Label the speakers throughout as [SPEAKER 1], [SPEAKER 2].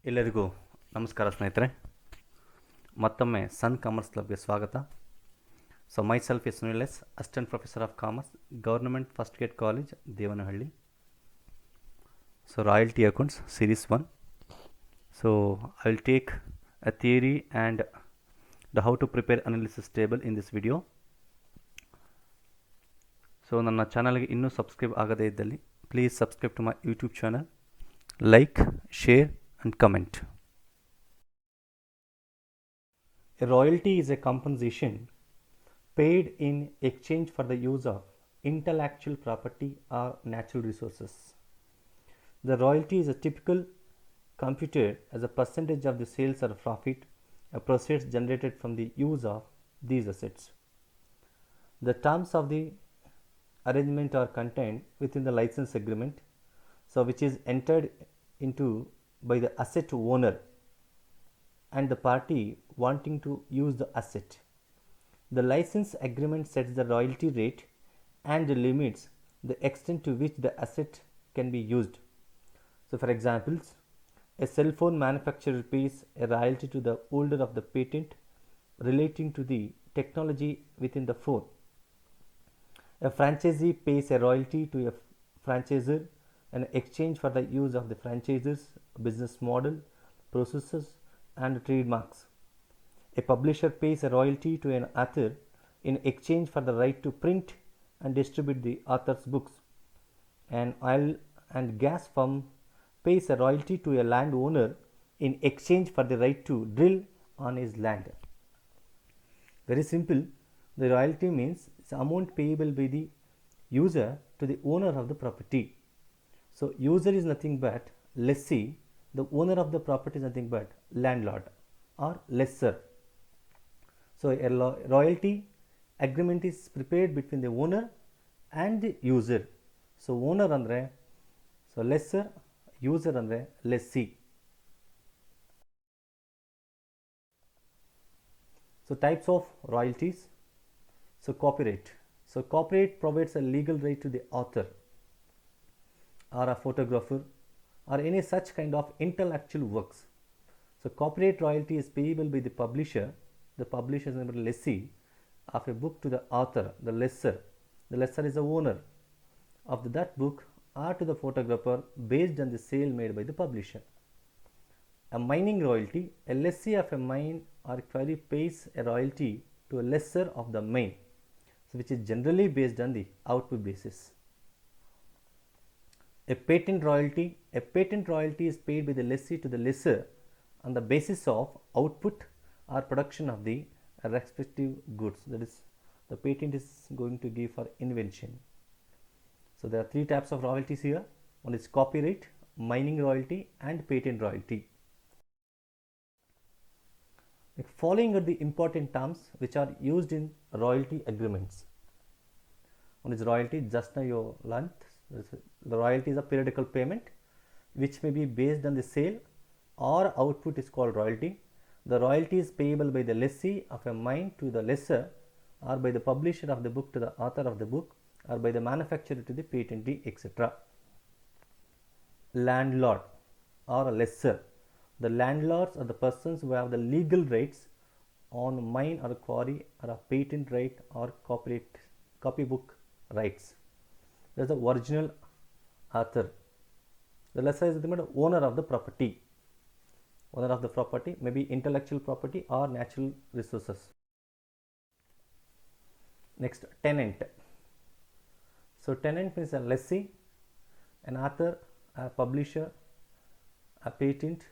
[SPEAKER 1] ಎಲ್ಲರಿಗೂ ನಮಸ್ಕಾರ ಸ್ನೇಹಿತರೆ. ಮತ್ತೊಮ್ಮೆ ಸನ್ ಕಾಮರ್ಸ್ ಕ್ಲಬ್ಗೆ ಸ್ವಾಗತ. So my self is Sunil, assistant professor of commerce, government first gate college, Devanahalli. So royalty accounts series 1. So I will take a theory and the how to prepare analysis table in this video. So ನನ್ನ ಚಾನಲ್ಗೆ ಇನ್ನೂ subscribe ಆಗದೇ ಇದ್ದಲ್ಲಿ please subscribe to my YouTube channel, like, share and comment. A royalty is a compensation paid in exchange for the use of intellectual property or natural resources. The royalty is a typical computed as a percentage of the sales or profit or proceeds generated from the use of these assets. The terms of the arrangement are contained within the license agreement, so which is entered into by the asset owner and the party wanting to use the asset. The license agreement sets the royalty rate and limits the extent to which the asset can be used. So for examples, a cell phone manufacturer pays a royalty to the holder of the patent relating to the technology within the phone. A franchisee pays a royalty to a franchisor in exchange for the use of the franchisor's business model, processes and trademarks. A publisher pays a royalty to an author in exchange for the right to print and distribute the author's books. An oil and gas firm pays a royalty to a landowner in exchange for the right to drill on his land. Very simple. The royalty means the amount payable by the user to the owner of the property. So user is nothing but lessee, the owner of the property is nothing but landlord or lessor. So a royalty agreement is prepared between the owner and the user. So owner andre so lessor, user andre lessee. So types of royalties. So copyright. So copyright provides a legal right to the author or a photographer or any such kind of intellectual works. So copyright royalty is payable by the publisher. The publisher is the lessee of a book to the author, the lessor. The lessor is the owner of that book or to the photographer based on the sale made by the publisher. A mining royalty. A lessee of a mine or quarry pays a royalty to a lessor of the mine, which is generally based on the output basis. A patent royalty. A patent royalty is paid by the lessee to the lessor on the basis of output or production of the respective goods. That is, the patent is going to give for invention. So there are three types of royalties here. One is copyright, mining royalty and patent royalty. The following are the important terms which are used in royalty agreements. One is royalty, just now you learned. The royalty is a periodical payment which may be based on the sale or output is called royalty. The royalty is payable by the lessee of a mine to the lessor or by the publisher of the book to the author of the book or by the manufacturer to the patentee, etc. Landlord or a lessor. The landlords are the persons who have the legal rights on mine or quarry or a patent right or copybook rights. There is the original author. The lessor is the owner of the property. Owner of the property may be intellectual property or natural resources. Next, tenant. So tenant means a lessee, an author, a publisher, a patent,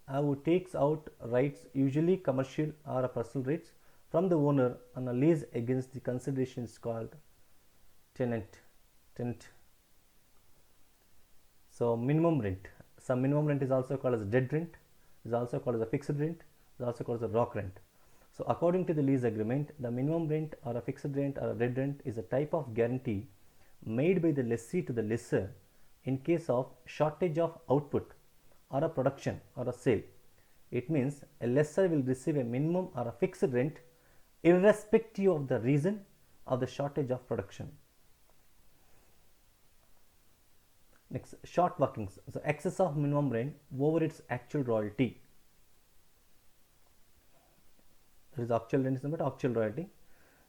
[SPEAKER 1] who takes out rights, usually commercial or personal rights, from the owner on a lease against the consideration is called tenant. So minimum rent. Some minimum rent is also called as dead rent, is also called as a fixed rent, is also called as a rock rent. So according to the lease agreement, the minimum rent or a fixed rent or a dead rent is a type of guarantee made by the lessee to the lessor in case of shortage of output or a production or a sale. It means a lessor will receive a minimum or a fixed rent irrespective of the reason of the shortage of production. Next, short workings. So excess of minimum rent over its actual royalty. There is actual rent is not actual royalty.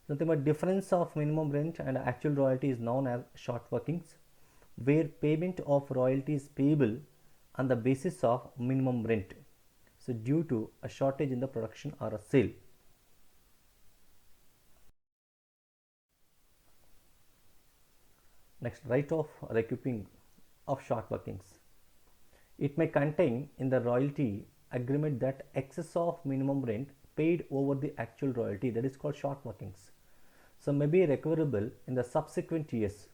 [SPEAKER 1] Something about difference of minimum rent and actual royalty is known as short workings, where payment of royalty is payable on the basis of minimum rent. So due to a shortage in the production or a sale. Next, right of recouping of short workings. It may contain in the royalty agreement that excess of minimum rent paid over the actual royalty, that is called short workings. So may be recoverable in the subsequent years.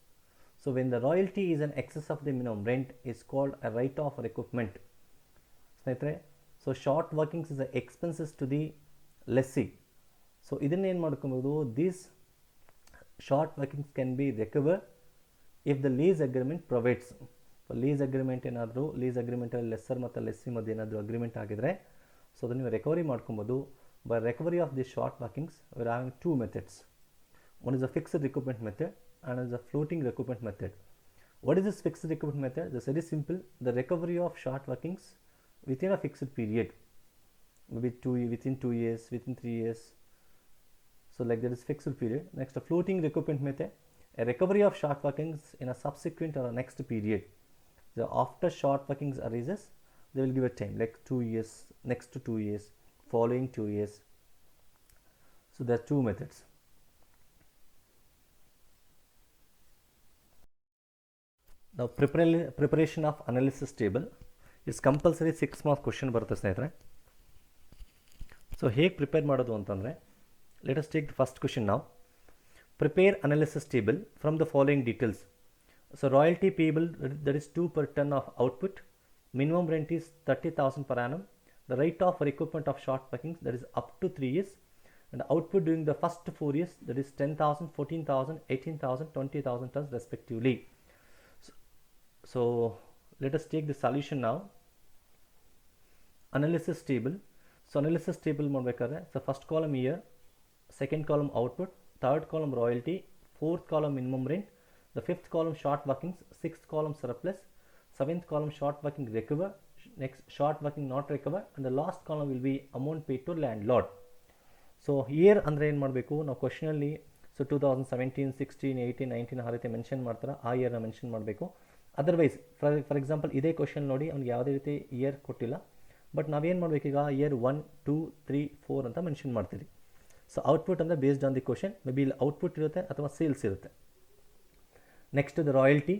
[SPEAKER 1] So when the royalty is in excess of the minimum rent is called a right of recoupment. So short workings is the expenses to the lessee. So ಇದನ್ನ ಏನು ಮಾಡ್ಕೊಬೋದು, these short workings can be recovered if the lease agreement provides. Lease agreement ಏನಾದರೂ lease ಅಗ್ರಿಮೆಂಟಲ್ಲಿ lessor ಮತ್ತು lessee ಮಧ್ಯೆ ಏನಾದರೂ agreement ಆಗಿದ್ರೆ so ಅದನ್ನು ನೀವು ರಿಕವರಿ ಮಾಡ್ಕೊಬೋದು. By recovery of the short workings we are having two methods. One is a fixed recoupment method and is a floating recoupment method. What is this fixed recoupment method? It's very simple. The recovery of short workings within a fixed period, maybe within 2 years, within 3 years. So like that is fixed period. Next, a floating recoupment method, a recovery of short workings in a subsequent or a next period. So after short workings arises, they will give a time like 2 years, next to 2 years, following 2 years. So there are two methods. Now preparation of analysis table is compulsory 6 marks question ಬರುತ್ತೆ ಸ್ನೇಹಿತರೆ. So ಹೇಗೆ prepare ಮಾಡೋದು ಅಂತಂದರೆ, let us take the first question ನಾವು. Prepare analysis table from the following details. So royalty payable, that is 2 per ton of output. Minimum rent is 30,000 per annum. The rate of recoupment of short workings, that is up to 3 years. And the output during the first 4 years, that is 10,000, 14,000, 18,000, 20,000 tons respectively. So let us take the solution now. Analysis table. So analysis table ಮಾಡಬೇಕಾದ್ರೆ, so first column year, second column output, third column royalty, fourth column minimum rent, the fifth column short workings, sixth column surplus, seventh column short working recover, next short working not recover, and the last column will be amount paid to landlord. So year ಅಂದರೆ ಏನು ಮಾಡಬೇಕು ನಾವು ಕ್ವಶನಲ್ಲಿ, so 2017, 16, 18, 19 ಆ ರೀತಿ mention ಮಾಡ್ತಾರೆ, ಆ ಇಯರ್ನ mention ಮಾಡಬೇಕು. Otherwise for example ಇದೇ ಕ್ವಶನ್ ನೋಡಿ ಅವ್ನಿಗೆ ಯಾವುದೇ ರೀತಿ ಇಯರ್ ಕೊಟ್ಟಿಲ್ಲ, ಬಟ್ ನಾವೇನು ಮಾಡಬೇಕೀಗ ಇಯರ್ 1, 2, 3, 4 ಅಂತ ಮೆನ್ಷನ್ ಮಾಡ್ತೀವಿ. ಸೊ ಔಟ್ಪುಟ್ ಅಂದರೆ based on the question, may be ಇಲ್ಲಿ ಔಟ್ಪುಟ್ ಇರುತ್ತೆ ಅಥವಾ ಸೇಲ್ಸ್ ಇರುತ್ತೆ. Next the royalty.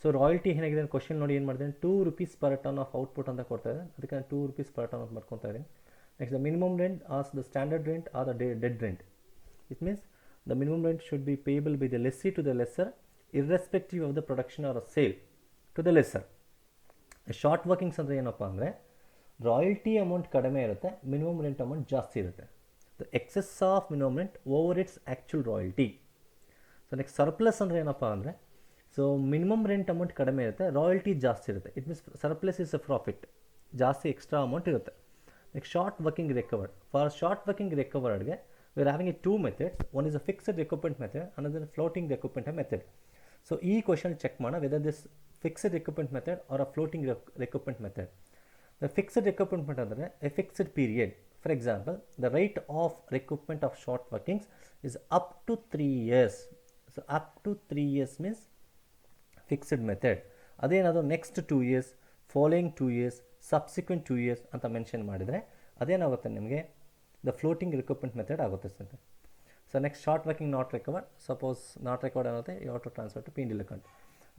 [SPEAKER 1] So royalty ಏನಾಗಿದೆ ಕ್ವಶನ್ ನೋಡಿ ಏನು ಮಾಡಿದೆ, 2 rupees per ton of output ಅಂತ ಕೊಡ್ತಾ ಇದೆ, ಅದಕ್ಕೆ ನಾನು 2 rupees per ton ಅಂತ ಮಾಡ್ಕೊತಾ ಇದ್ದೀನಿ. Next, the minimum rent as the standard rent or the dead rent. It means the minimum rent should be payable by the lessee to the lessor irrespective of the production or a sale to the lessor. Short workings ಅಂದರೆ ಏನಪ್ಪ ಅಂದರೆ, royalty amount ಕಡಿಮೆ ಇರುತ್ತೆ, minimum rent amount ಜಾಸ್ತಿ ಇರುತ್ತೆ. The excess of minimum rent over its actual royalty. So next surplus ಅಂದರೆ ಏನಪ್ಪ ಅಂದರೆ, ಸೊ ಮಿನಿಮಮ್ ರೆಂಟ್ ಅಮೌಂಟ್ ಕಡಿಮೆ ಇರುತ್ತೆ, ರಾಯಲ್ಟಿ ಜಾಸ್ತಿ ಇರುತ್ತೆ. It means surplus is a profit, ಜಾಸ್ತಿ ಎಕ್ಸ್ಟ್ರಾ ಅಮೌಂಟ್ ಇರುತ್ತೆ. Next, short working recovered. For short working recovered, we are having two methods. One is a fixed recoupment method, another floating recoupment method. So, this question check whether this fixed recoupment method or a floating recoupment method. The fixed recoupment method is a fixed period. For example, the rate of recoupment of short workings is up to 3 years. So, up to 3 years means fixed method. Adenadu next 2 years, following 2 years, subsequent 2 years ಅಂತ mention ಮಾಡಿದರೆ ಅದೇನಾಗುತ್ತೆ ನಿಮಗೆ, the floating recoupment method ಆಗುತ್ತೆ sir. So next short working not recovered, suppose not recovered ಅನ್ನೋದೇ you have to transfer to P&L account.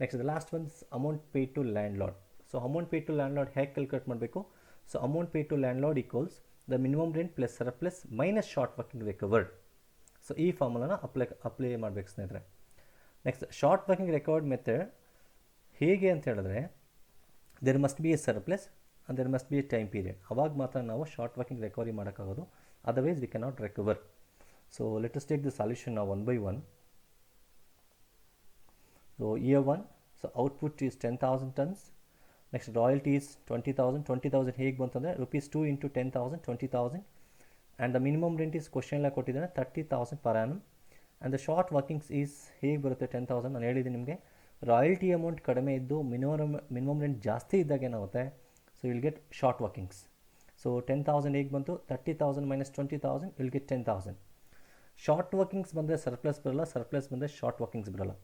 [SPEAKER 1] Next the last one's amount paid to landlord. So amount paid to landlord ಹೇಗೆ calculate ಮಾಡಬೇಕು, so amount paid to landlord equals the minimum rent plus surplus minus short working recovered. So ಈ ಫಾರ್ಮುಲಾನ apply ಮಾಡಬೇಕು ಸ್ನೇಹಿತರೆ. Next short working recovered method ಹೇಗೆ ಅಂತ ಹೇಳಿದ್ರೆ, there must be a surplus and there must be a time period. ಅವಾಗ ಮಾತ್ರ ನಾವು ಶಾರ್ಟ್ ವರ್ಕಿಂಗ್ ರಿಕವರಿ ಮಾಡೋಕ್ಕಾಗೋದು, otherwise we cannot recover. So let us take the solution ನಾವು 1 by 1. So year 1, so output is 10,000 tons. Next royalty is 20,000. 20,000 ಹೇಗೆ ಬಂತಂದರೆ ₹2 into 10,000, 20,000. And the minimum rent is question ಎಲ್ಲ ಕೊಟ್ಟಿದ್ದಾನೆ 30,000 per annum. And the short workings is ಹೇಗೆ ಬರುತ್ತೆ 10,000. ನಾನು ಹೇಳಿದ್ದೀನಿ ನಿಮಗೆ ರಾಯಲ್ಟಿ ಅಮೌಂಟ್ ಕಡಿಮೆ ಇದ್ದು ಮಿನಿಮಮ್ ರೆಂಟ್ ಜಾಸ್ತಿ ಇದ್ದಾಗ ಏನಾಗುತ್ತೆ, so will get short workings. So 10,000 ಹೇಗೆ ಬಂತು, 30,000 minus 20,000 will get 10,000. Short workings ಬಂದರೆ ಸರ್ಪ್ಲಸ್ ಬರಲ್ಲ, ಸರ್ಪ್ಲಸ್ ಬಂದರೆ ಶಾರ್ಟ್ ವರ್ಕಿಂಗ್ಸ್ ಬರಲ್ಲ.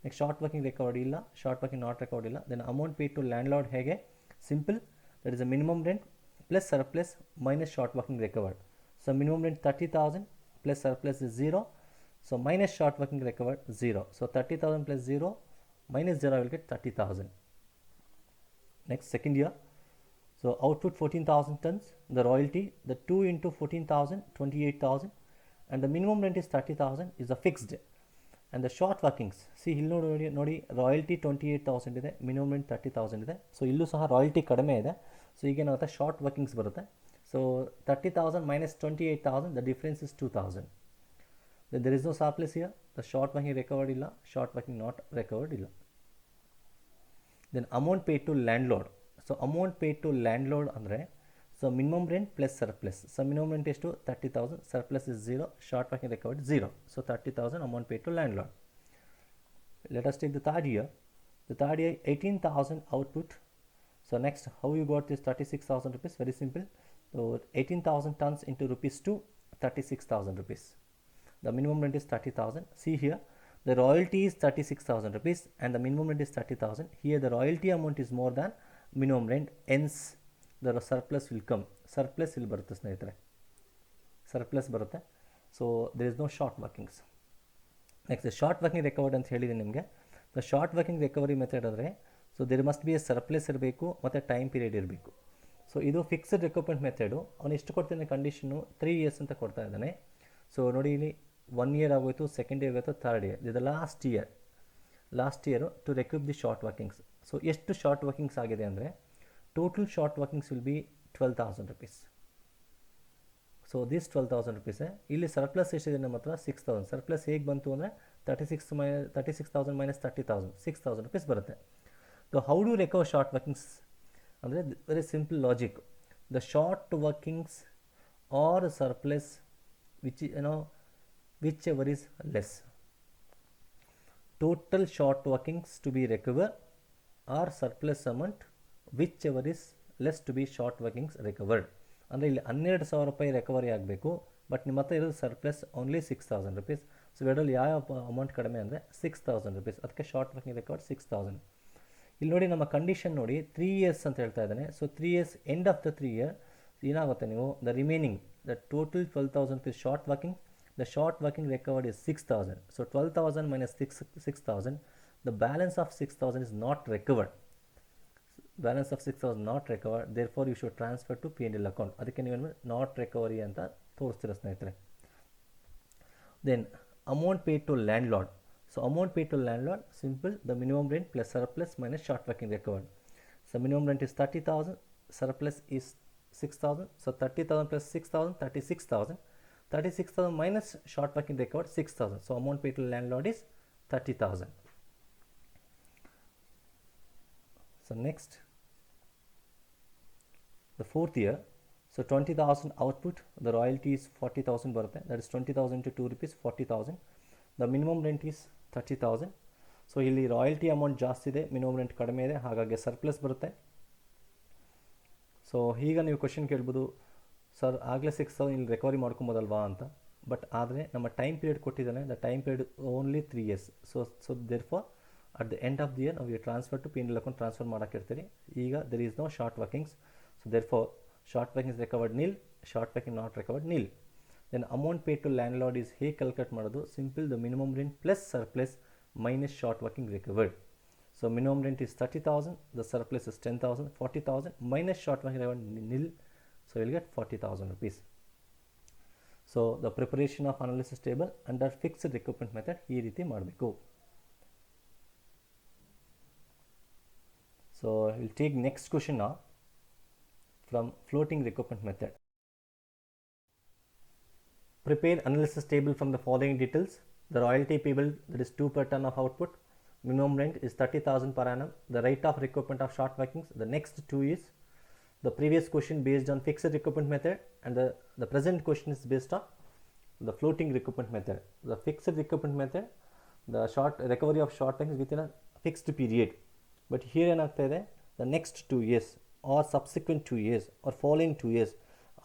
[SPEAKER 1] ನೆಕ್ಸ್ಟ್ ಶಾರ್ಟ್ ವರ್ಕಿಂಗ್ ರೆಕಾರ್ಡ್ ಇಲ್ಲ, ಶಾರ್ಟ್ ವರ್ಕಿಂಗ್ ನಾಟ್ ರೆಕಾರ್ಡ್ ಇಲ್ಲ. Then amount pay to landlord ಹೇಗೆ, simple, that is a minimum rent plus surplus minus short working recovered. So minimum rent 30,000 plus surplus is 0, so minus short working recovered 0. So 30,000 plus 0 minus 0 I will get 30,000. Next, second year, so output 14,000 tons, the royalty, the 2 into 14,000 28,000, and the minimum rent is 30,000 is a fixed. And the short workings, see ಇಲ್ಲಿ ನೋಡಿ royalty 28,000 ಇದೆ, minimum rent 30,000 ಇದೆ. So ಇಲ್ಲೂ ಸಹ royalty ಕಡಿಮೆ ಇದೆ. So ಈಗೇನಾಗುತ್ತೆ, short workings ಬರುತ್ತೆ. So 30,000 minus 28,000, the difference is 2,000. Then there is no surplus here, the short working recovered illa, short working not recovered illa. Then amount paid to landlord. So amount paid to landlord andre, so minimum rent plus surplus. So minimum rent is to 30,000, surplus is 0, short working recovered 0. So 30,000 amount paid to landlord. Let us take the third year. The third year 18,000 output. So next, how you got this 36,000 rupees? Very simple. So 18,000 tons into rupees 2, 36,000 rupees. The minimum rent is 30,000. See here, the royalty is 36,000 rupees and the minimum rent is 30,000. Here the royalty amount is more than minimum rent, hence the surplus will come. Surplus will barutte ಸ್ನೇಹಿತರೆ, surplus barutte. So there is no short workings. Next, the short working recovered ಅಂತ ಹೇಳಿದ್ದೀನಿ ನಿಮಗೆ. The short working recovery method ಅಂದರೆ, so there must be a surplus ಇರಬೇಕು ಮತ್ತು time period ಇರಬೇಕು. So ಇದು fixed ರಿಕವರ್ಮೆಂಟ್ method. ಅವನು ಎಷ್ಟು ಕೊಡ್ತಾನೆ ಕಂಡೀಷನು, 3 years ಅಂತ ಕೊಡ್ತಾ ಇದ್ದಾನೆ. ಸೊ ನೋಡಿ ಇಲ್ಲಿ 1 year ಆಗೋಯ್ತು, ಸೆಕೆಂಡ್ ಇಯರ್ ಆಗೋಯ್ತು, ಥರ್ಡ್ ಇಯರ್, ಇದು last year to recoup the short workings. So ಎಷ್ಟು ಶಾರ್ಟ್ ವರ್ಕಿಂಗ್ಸ್ ಆಗಿದೆ ಅಂದರೆ, total short workings will be 12,000 rupees. So this 12,000 rupees. ಇಲ್ಲಿ ಸರ್ಪ್ಲಸ್ ಎಷ್ಟಿದೆ ನಮ್ಮ ಹತ್ರ, 6,000. ಸರ್ಪ್ಲಸ್ ಹೇಗೆ ಬಂತು ಅಂದರೆ 36,000 ಮೈನಸ್ 30,000, 6,000 rupees ಬರುತ್ತೆ. So how do recover short workings ಅಂದರೆ, very simple logic. The short workings are surplus whichever is less. Total short workings to be recover or surplus amount whichever is less to be short workings recovered. ಅಂದರೆ ಇಲ್ಲಿ 12,000 ರೂಪಾಯಿ recovery ಆಗಬೇಕು, but ನಿಮ್ಮ ಹತ್ರ ಇರೋದು surplus only 6,000 rupees. So ಎರಡರಲ್ಲಿ ಯಾವ amount ಕಡಿಮೆ ಅಂದರೆ 6,000 rupees. ಅದಕ್ಕೆ ಶಾರ್ಟ್ ವರ್ಕಿಂಗ್ ರಿಕವರ್ಡ್ 6,000. ಇಲ್ಲಿ ನೋಡಿ ನಮ್ಮ ಕಂಡೀಷನ್ ನೋಡಿ 3 years ಅಂತ ಹೇಳ್ತಾ ಇದ್ದಾನೆ. So 3 years, end of the 3 year ಏನಾಗುತ್ತೆ, ನೀವು the remaining the total 12,000 rupees short working, the short working recovered is 6,000. So 12,000 minus 6,000, the balance of 6,000 is not recovered. Balance of 6,000 not recovered, therefore you should transfer to P&L account. ಅದಕ್ಕೆ ನೀವೇನು not recovery ಅಂತ ತೋರಿಸ್ತೀರ ಸ್ನೇಹಿತರೆ. Then amount paid to landlord. So amount paid to landlord, simple, the minimum rent plus surplus minus short working recovered. So minimum rent is 30,000, surplus is 6,000. So 30,000 plus 6,000, 36,000. 36,000 minus short working recovered 6,000. So amount paid to landlord is 30,000. So next, the fourth year. So 20,000 output, the royalty is 40,000 barutte, that is 20,000 into 2 rupees 40,000. The minimum rent is 30,000. So ಇಲ್ಲಿ royalty amount ಜಾಸ್ತಿ ಇದೆ, minimum rent ಕಡಿಮೆ ಇದೆ, ಹಾಗಾಗಿ surplus ಬರುತ್ತೆ. So ಈಗ ನೀವು question ಕೇಳ್ಬೋದು, ಸರ್ ಆಗಲೇ 6,000 ಇಲ್ಲಿ ರಿಕವರಿ ಮಾಡ್ಕೊಬೋದಲ್ವಾ ಅಂತ. ಬಟ್ ಆದರೆ ನಮ್ಮ ಟೈಮ್ ಪೀರಿಯಡ್ ಕೊಟ್ಟಿದ್ದಾನೆ, the time period only 3 years. So therefore at the end of the year ನಾವು transfer to P&L account transfer ಮಾಡೋಕ್ಕಿರ್ತೀರಿ. ಈಗ there is no short workings. So therefore short workings recovered nil, short working not recovered nil. Then amount paid to landlord is ಹೇಗೆ calculate ಮಾಡೋದು, simple, the minimum rent plus surplus minus short working recovered. So minimum rent is 30,000, the surplus is 10,000, 40,000 minus short working recovered nil, so you will get 40,000 rupees. So the preparation of analysis table under fixed recoupment method ಈ ರೀತಿ ಮಾಡಬೇಕು. So we will take next question now from floating recoupment method. Prepare analysis table from the following details. The royalty payable, that is 2 per ton of output. Minimum rent is 30,000 per annum. The rate of recoupment of short workings, the next 2 years. The previous question based on fixed recoupment method, and the present question is based on the floating recoupment method. The fixed recoupment method, the short recovery of short workings within a fixed period. But here ಏನಾಗ್ತಾ ಇದೆ, the next 2 years or subsequent 2 years or following 2 years,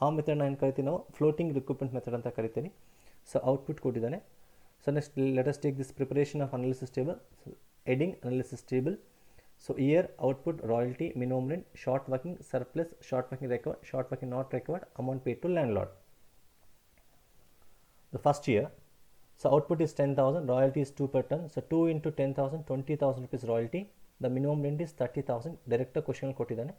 [SPEAKER 1] ಆ ಮೆಥಡ್ನ ಏನು ಕರಿತೀವಿ ನಾವು floating recruitment method ಅಂತ ಕರಿತೀವಿ. So output ಕೊಟ್ಟಿದ್ದಾನೆ. So next let us take this preparation of analysis table. Heading analysis table. So here output royalty, minimum rent, short working, surplus, short working recovered, short working not recovered, amount paid to landlord. The first year, so output is 10,000, royalty is 2 per ton, so 2 into 10,000, 20,000 rupees royalty, the minimum rent is 30,000. Direct question ಕೊಟ್ಟಿದ್ದಾನೆ.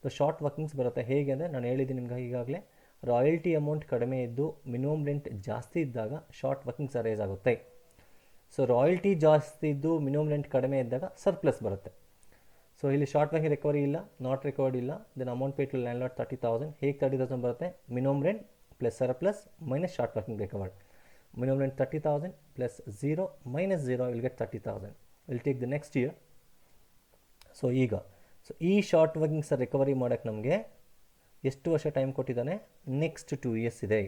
[SPEAKER 1] So short workings ಬರುತ್ತೆ ಹೇಗೆ ಅಂದರೆ, ನಾನು ಹೇಳಿದ್ದೀನಿ ನಿಮ್ಗೆ ಈಗಾಗಲೇ, royalty amount ಕಡಿಮೆ ಇದ್ದು ಮಿನಿಮಮ್ ರೆಂಟ್ ಜಾಸ್ತಿ ಇದ್ದಾಗ ಶಾರ್ಟ್ ವರ್ಕಿಂಗ್ಸ್ ಅರೈಸ್ ಆಗುತ್ತೆ. ಸೊ ರಾಯಲ್ಟಿ ಜಾಸ್ತಿ ಇದ್ದು ಮಿನಿಮಮ್ ರೆಂಟ್ ಕಡಿಮೆ ಇದ್ದಾಗ ಸರ್ಪ್ಲಸ್ ಬರುತ್ತೆ. ಸೊ ಇಲ್ಲಿ ಶಾರ್ಟ್ ವರ್ಕಿಂಗ್ ರಿಕವರಿ ಇಲ್ಲ, ನಾಟ್ ರಿಕವರ್ಡ್ ಇಲ್ಲ. Then amount pay to landlord 30,000. ಹೇಗೆ 30,000 ಬರುತ್ತೆ? Minimum rent plus surplus minus short working recovered. Minimum rent 30,000 plus 0 minus 0 will get 30,000. Will take the next year. So ಈಗ ಈ short workings recovery ಮಾಡೋಕ್ಕೆ ನಮಗೆ ಎಷ್ಟು ವರ್ಷ time ಕೊಟ್ಟಿದ್ದಾನೆ? ನೆಕ್ಸ್ಟ್ 2 years ಇದೆ.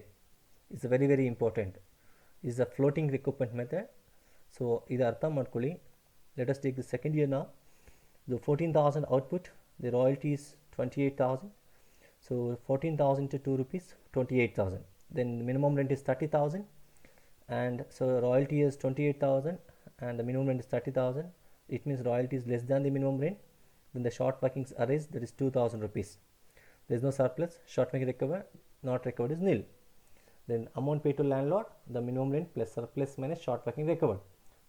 [SPEAKER 1] It's very very important. Is a floating recruitment method. So ಇದು ಅರ್ಥ ಮಾಡ್ಕೊಳ್ಳಿ. Let us take the second year ನಾವು. The 14,000 output, the royalty is 28,000. So 14,000 to 2 rupees, 28,000. Then the minimum rent is 30,000, and so royalty is 28,000 and the minimum rent is 30,000. It means royalty is less than the minimum rent. Then the short workings arise, that is 2,000 rupees. There is no surplus. Short working recovered, not recovered is nil. Then amount paid to landlord, the minimum rent plus surplus minus short working recovered.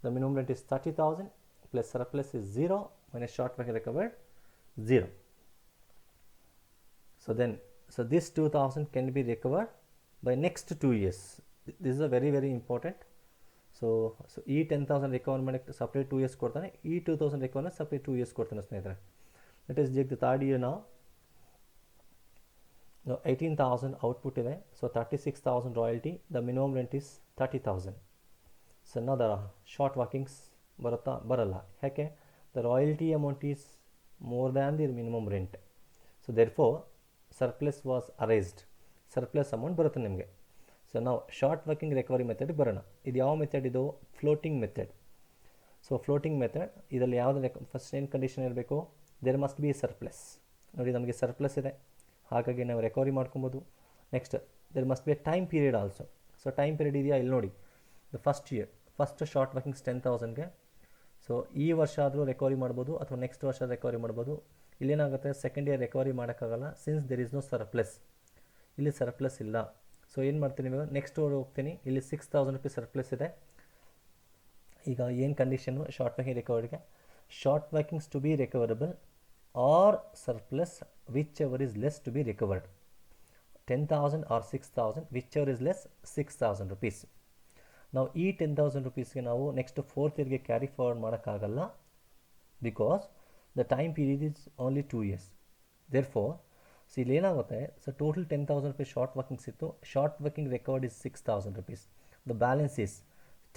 [SPEAKER 1] The minimum rent is 30,000 plus surplus is 0 minus short working recovered 0. So then, so this 2,000 can be recovered by next 2 years. This is a very very important. So ಈ 10,000 recover ಮಾಡೋಕ್ಕೆ separate 2 years ಕೊಡ್ತಾನೆ, ಈ 2,000 recover separate 2 years ಕೊಡ್ತಾನೆ ಸ್ನೇಹಿತರೆ. Let us take the third year ನಾವು. 18,000 output ಇದೆ. So 36,000 royalty, the minimum rent is 30,000. So ನಾವು the short workings ಬರುತ್ತಾ? ಬರಲ್ಲ. ಯಾಕೆ? the royalty amount is more than the minimum rent. So therefore surplus was erased. Surplus amount ಬರುತ್ತೆ ನಿಮಗೆ. So ನಾವು short working recovery method ಬರೋಣ. ಇದು ಯಾವ ಮೆಥಡ್? ಇದು floating method. So floating method ಇದರಲ್ಲಿ ಯಾವುದು ಫಸ್ಟ್ ಏನು ಕಂಡೀಷನ್ ಇರಬೇಕು? There must be surplus. ನೋಡಿ ನಮಗೆ ಸರ್ಪ್ಲಸ್ ಇದೆ, ಹಾಗಾಗಿ ನಾವು ರಿಕವರಿ ಮಾಡ್ಕೊಬೋದು. Next there must be a time period also. So time period ಇದೆಯಾ? ಇಲ್ಲಿ ನೋಡಿ, the first year first short workings 10,000ಗೆ. ಸೊ ಈ ವರ್ಷ ಆದರೂ ರಿಕವರಿ ಮಾಡ್ಬೋದು ಅಥವಾ ನೆಕ್ಸ್ಟ್ ವರ್ಷ ರಿಕವರಿ ಮಾಡ್ಬೋದು. ಇಲ್ಲೇನಾಗುತ್ತೆ, ಸೆಕೆಂಡ್ ಇಯರ್ ರಿಕವರಿ ಮಾಡೋಕ್ಕಾಗಲ್ಲ, since there is no surplus. ಇಲ್ಲಿ ಸರ್ಪ್ಲಸ್ ಇಲ್ಲ. ಸೊ ಏನು ಮಾಡ್ತೀನಿ ಇವಾಗ? ನೆಕ್ಸ್ಟ್ ಹೋಗ್ತೀನಿ. ಇಲ್ಲಿ 6,000 rupees ಸರ್ಪ್ಲಸ್ ಇದೆ. ಈಗ ಏನು ಕಂಡೀಷನ್ನು ಶಾರ್ಟ್ ವರ್ಕಿಂಗ್ ರಿಕವರಿಗೆ? Short workings to be recoverable or surplus whichever is less to be recovered. 10,000 or 6,000 whichever is less 6,000 rupees. ನಾವು ಈ 10,000 rupeesಗೆ ನಾವು ನೆಕ್ಸ್ಟ್ 4th yearಗೆ ಕ್ಯಾರಿ ಫಾರ್ವರ್ಡ್ ಮಾಡೋಕ್ಕಾಗಲ್ಲ, because the time period is only 2 years. Therefore so ಇಲ್ಲಿ ಏನಾಗುತ್ತೆ, so total 10,000 rupees short workings ಇತ್ತು. Short working record is 6,000 rupees. The balance is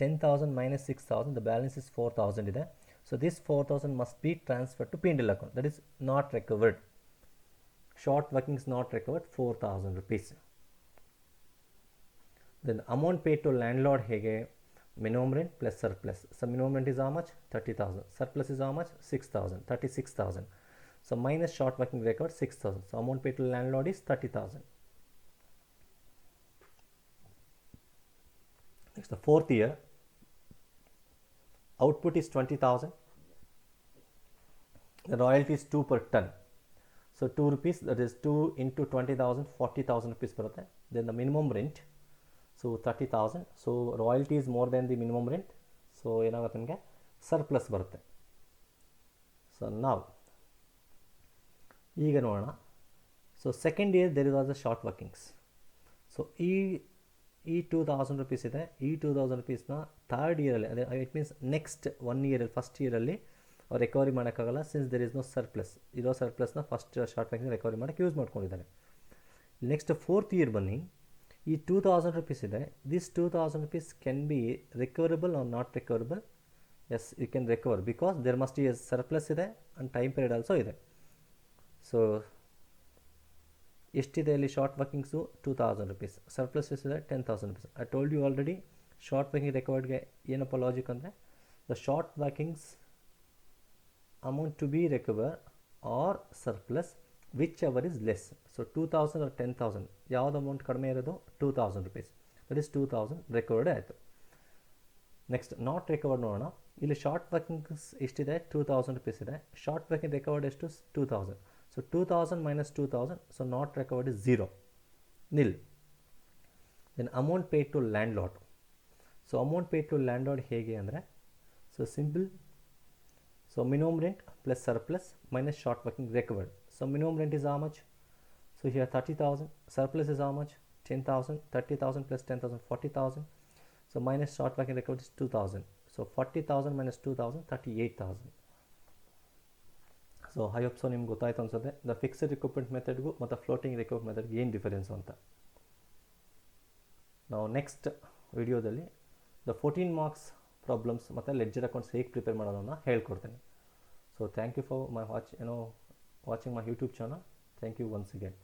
[SPEAKER 1] 10,000 minus 6,000, the balance is 4,000 ಇದೆ. So this 4,000 must be transferred to P&L account, that is not recovered. Short workings not recovered 4,000 rupees. Then amount paid to landlord ಹೇಗೆ? minimum rent plus surplus. So minimum rent is how much? 30,000. Surplus is how much? 6,000. 36,000. So minus short working record 6,000. So amount paid to landlord is 30,000. Next, the 4th year output is 20,000. The royalty is 2 per ton. So 2 rupees, that is 2 into 20,000, 40,000 rupees ಬರುತ್ತೆ. Then the minimum rent, so 30,000. So royalty is more than the minimum rent. So ಏನಾಗುತ್ತೆ ನಿಮಗೆ? Surplus ಬರುತ್ತೆ. So ನಾವು ಈಗ ನೋಡೋಣ. So second year there was a short workings. So ಈ 2,000 rupees ಇದೆ. ಈ 2,000 rupeesನ ಥರ್ಡ್ ಇಯರಲ್ಲಿ, ಅದೇ ಇಟ್ ಮೀನ್ಸ್ ನೆಕ್ಸ್ಟ್ 1 ಇಯರಲ್ಲಿ, ಫಸ್ಟ್ ಇಯರಲ್ಲಿ ಅವ್ರು ರಿಕವರಿ ಮಾಡೋಕ್ಕಾಗಲ್ಲ, since there is no surplus. ಇರೋ ಸರ್ಪ್ಲಸ್ನ ಫಸ್ಟ್ ಶಾರ್ಟ್ ವರ್ಕಿಂಗ್ ರಿಕವರಿ ಮಾಡೋಕ್ಕೆ ಯೂಸ್ ಮಾಡ್ಕೊಂಡಿದ್ದಾರೆ. ನೆಕ್ಸ್ಟ್ 4th ಇಯರ್ ಬನ್ನಿ. ಈ 2,000 rupees ಇದೆ. This 2,000 rupees can be recoverable or not recoverable? Yes, you can recover, because there must be a surplus ಇದೆ and time period also ಇದೆ. So ಎಷ್ಟಿದೆ ಇಲ್ಲಿ short ವರ್ಕಿಂಗ್ಸು? 2,000 rupees. Surplus ಎಷ್ಟಿದೆ? 10,000 rupees. I told you already short working ರೆಕಾರ್ಡ್ಗೆ ಏನಪ್ಪ logic ಅಂದರೆ, the short workings amount to be recovered or surplus whichever is less. So 2000 or 10,000 ಯಾವ್ದು amount ಕಡಿಮೆ ಇರೋದು 2000 rupees, that is 2000 ರಿಕವರ್ಡ್ ಆಯಿತು. ನೆಕ್ಸ್ಟ್ ನಾಟ್ ರಿಕವರ್ಡ್ ನೋಡೋಣ. ಇಲ್ಲಿ ಶಾರ್ಟ್ ವರ್ಕಿಂಗ್ಸ್ ಎಷ್ಟಿದೆ 2000 rupees ಇದೆ. ಶಾರ್ಟ್ ವರ್ಕಿಂಗ್ ರಿಕವರ್ಡ್ ಎಷ್ಟು 2000. So 2000 minus 2000, so not recovered is 0, nil. Then amount paid to landlord. So amount paid to landlord ಹೇಗೆ ಅಂದರೆ, so simple. So minimum rent plus surplus minus short working recovered. So minimum rent is how much? So here 30,000. Surplus is how much? 10,000. 30,000 plus 10,000, 40,000. So minus short working recovered is 2,000. So 40,000 minus 2,000, 38,000. So I hope so ನಿಮ್ಗೆ ಗೊತ್ತಾಯ್ತು ಅನ್ಸುತ್ತೆ the fixed ರಿಕವರ್ಮೆಂಟ್ ಮೆಥಡ್ಗೂ ಮತ್ತು floating ರಿಕವರ್ಮೆಂಟ್ ಮೆಥಡ್ಗೆ ಏನು difference ಅಂತ. ನಾವು next ವಿಡಿಯೋದಲ್ಲಿ the 14 marks problems ಮತ್ತು ledger accounts ಹೇಗೆ ಪ್ರಿಪೇರ್ ಮಾಡೋದನ್ನು ಹೇಳ್ಕೊಡ್ತೀನಿ. So thank you for my watching my YouTube channel. Thank you once again.